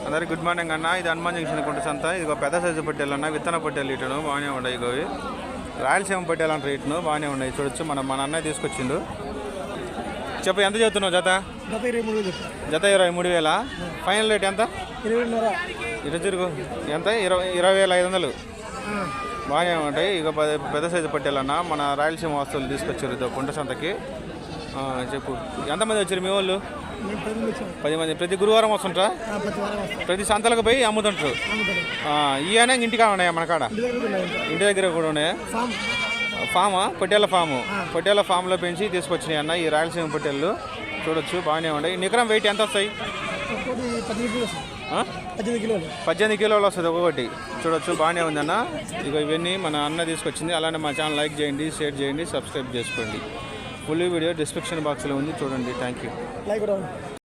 అందరికి good morning అన్న. ఇది హనుమాన్ జంక్షన్ కుంట సంత. ఇది ఒక పెద్ద సైజు పొట్టేలు అన్న, విత్తన పొట్టేలు ఇటును బాగానే ఉన్నాయి. ఇవి రాయలసీమ పొట్టేలు అంటారు, ఇటును బాగానే ఉన్నాయి. చూడొచ్చు, మన అన్నయ్య తీసుకొచ్చిండు. చెప్పు, ఎంత చెప్తున్నావు జత? జత 23,000. ఫైనల్ రేట్ ఎంత? 20 ఎంత? 20,500. బాగానే ఉంటాయి. ఇక పెద్ద సైజు పొట్టేలు అన్న, మన రాయలసీమ వస్తువులు తీసుకొచ్చారు కుంట సంతకి. చెప్పు, ఎంతమంది వచ్చారు మీ వాళ్ళు? 10 మంది. ప్రతి గురువారం వస్తుంటారా? ప్రతి సంతలకు పోయి అమ్ముతుంటారు. ఇవన్నీ ఇంటికా ఉన్నాయా మన కాడ? ఇంటి దగ్గర కూడా ఉన్నాయా? ఫామా? పొట్టేళ్ళ ఫాము. పొట్టేళ్ళ ఫామ్లో పెంచి తీసుకొచ్చినాయి అన్న ఈ రాయలసీమ పొట్టేళ్ళు. చూడొచ్చు, బాగానే ఉన్నాయి. నికరం వెయిట్ ఎంత వస్తాయి? 18 కిలోలు వస్తుంది ఒక్కొక్కటి. చూడొచ్చు, బాగానే ఉందన్న. ఇక ఇవన్నీ మన అన్న తీసుకొచ్చింది. అలానే మా ఛానల్ లైక్ చేయండి, షేర్ చేయండి, సబ్స్క్రైబ్ చేసుకోండి. ఫుల్ వీడియో డిస్క్రిప్షన్ బాక్స్లో ఉంది, చూడండి. Thank you.